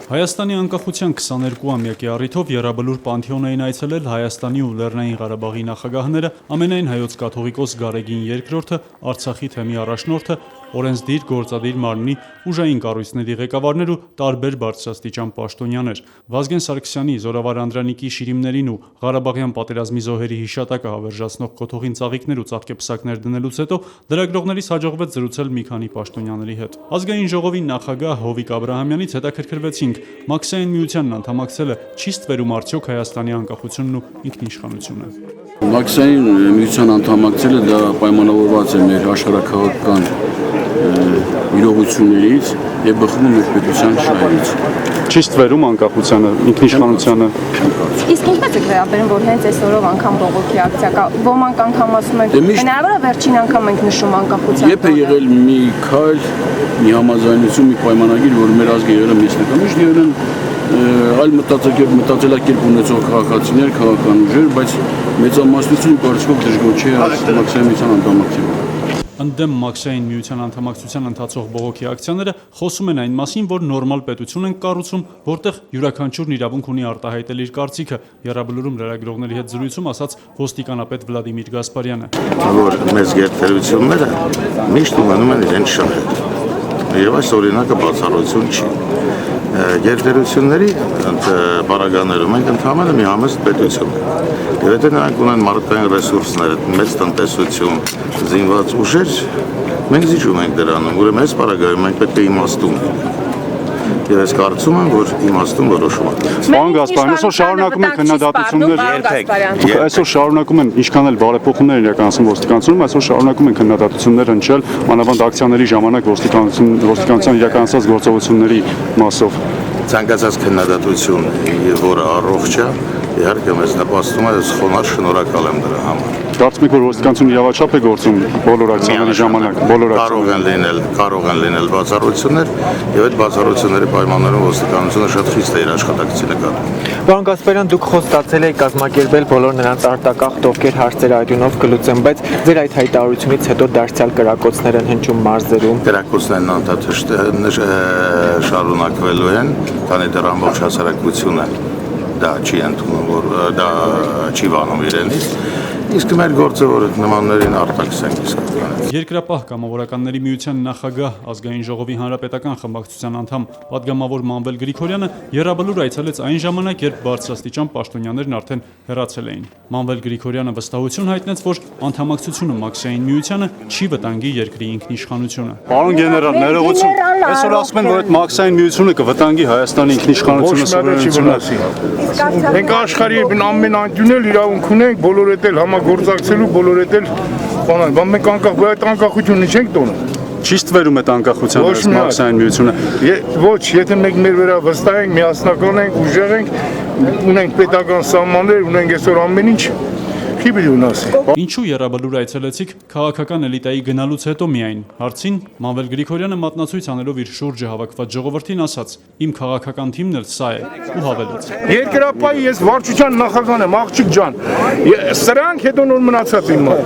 Հայաստանի անկախության 22-ամյակի առիթով Եռաբլուր Պանթեոն էին այցելել Հայաստանի ու Լեռնային Ղարաբաղի նախագահները, ամենայն հայոց կաթողիկոս Գարեգին II-ը, Արցախի թեմի առաջնորդը, օրենսդիր, գործադիր մարմնի ուժային կառույցների ղեկավարներ ու տարբեր բարձրաստիճան պաշտոնյաներ։ Վազգեն Սարգսյանի, Զորավար Անդրանիկի շիրիմներին ու Ղարաբաղյան պատերազմի զոհերի հիշատակը հավերժացնող կոթողին ծաղիկներ ու ծաղկեպսակներ դնելուց հետո լրագրողներից հաջողվեց զրուցել մի քանի պաշտոնյաների հետ։ Ազգային ժողովի նախագահ Հովիկ Աբրահամյանից հետաքրքրվեցինք, Մաքսային միությանն անդամակցելը չի ստվերում արդյոք Հայաստանի անկախությունն ու ինքնիշխանությունը։ Մաքսային միության անդամակցելը դա պայմանավորված է մեր աշխարհաքաղաքական իրողություններից եւ բխում է մեր պետության շահերից։ Չի ստվերում անկախությանը, ինքնիշխանությանը։ Իսկ ինչպես եք վերաբերում, որ հենց այսօրով անգամ բողոքի ակցիա կա, ոմանք անգամ ասում են, հնարավոր է վերջին անգամ ենք նշում անկախության։ Երբ է եղել մի քայլ, մի համաձայնություն, մի պայմանագիր, որ մեր ազգը եղել է միասնական, միշտ եղել են այլ մտածելակերպ ունեցող քաղաքացիներ, քաղաքական ուժեր, բայց մեծամասնությունը կարծիքով դժգոհ չէ Մաքսային միության անդամակցելը։ Ընդդեմ Մաքսային միության անդամակցության ընթացող բողոքի ակցիաները խոսում են այն մասին, որ նորմալ պետություն են կառուցում, որտեղ յուրաքանչյուրն իրավունք ունի արտահայտել իր կարծիքը, Եռաբլուրում լրագրողների հետ զրույցում ասաց ոստիկանապետ Վլադիմիր Գասպարյանը։ Որ մեծ գերտերությունները միշտ ունենում են իրենց շահերը։ Եվ այս օրինակը բացառություն չի։ Գերտերությունների բարագաներում ենք ընդհանրապես մի համեստ պետություն ենք։ Եվ եթե նրանք ունեն մարդկային ռեսուրսներ, մեծ տնտեսություն, զինված ուժեր, մենք զիջում ենք դրանում, ուրեմն այս բարագայում մենք պետք է իմաստուն լինենք։ Եվ ես կարծում եմ, որ իմաստուն որոշում է։ Պարոն Գասպարյան, այսօր շարունակում են քննադատություններ, այսօր շարունակում են ինչքան էլ բարեփոխումներ իրականացում ոստիկանությունում, այսօր շարունակում են քննադատություններ հնչել, մանավանդ ակցիաների ժամանակ ոստիկանության իրականացած գործողությունների մասով։ Ցանկացած քննադատություն, որը առողջ է, իհարկե մեզ նպաստում է, ես խոնարհ շնորհակալ եմ դրա համար։ Կարծում եք, որ ոստիկանությունը իրավաչափ է գործում բոլոր ակցիաների ժամանակ, կարող են լինել բացառություններ, եւ այդ բացառությունների պայմաններում ոստիկանությունը շատ խիստ է իր աշխատակցի նկատում։ Պարոն Գասպարյան, դուք խոստացել եք կազմակերպել բոլոր նրանց արտակախ ովքեր հարցեր այդունով կլուծեն, բայց ձեր այդ հայտարարությունից հետո դարձյալ կրակոցներ են հնչում մարզերում։ Կրակոցներն անդադար շարունակվելու են, քանի դեռ ամբողջ հասարակությունը դա չի ընդունում, որ դա չի վանում իրենից, իսկ մեր գործը որ նմաններին արտաքսենք իսկականից։ Երկրապահ կամավորականների միության նախագահ, Ազգային ժողովի հանրապետական խմբակցության անդամ պատգամավոր Մանվել Գրիգորյանը Եռաբլուր այցելեց այն ժամանակ, երբ բարձրաստիճան պաշտոնյաներն արդեն հեռացել էին։ Մանվել Գրիգորյանը վստահություն հայտնեց, որ անդամակցությունը Մաքսային միությանը չի վտանգի երկրի ինքնիշխանությունը։ Պարոն գեներալ, ներողություն, այսօր ասում են, որ այդ Մաքսային միությունը կվտանգի Հայաստանի ինքնիշխանությունը։ Մենք աշխարհի ամեն անկյուն էլ իրավունք ունենք, բոլոր էլ համագործակցելու, բոլոր էլ բանալ, բայց մենք անկախությունը չենք տոնում։ Չի ստվերում այդ անկախության Մաքսային միությունը։ Ոչ, եթե մենք մեր վրա վստահ ենք, միասնական ենք, ուժեղ ենք, ունենք պետական սահմաններ, ունենք այսօր ամեն ինչ, չի պետք ունասի։ Ինչու Եռաբլուր այցելեցիք քաղաքական էլիտայի գնալուց հետո միայն։ Հարցին Մանվել Գրիգորյանը մատնացույց անելով իր շուրջը հավաքված ժողովրդին ասաց. «Իմ քաղաքական թիմն էլ սա է» ու հավելեց. Երկրապահի ես վարչության նախագահն եմ, աղջիկ ջան։ Սրանք հետո նոր մնացած իմ մոտ։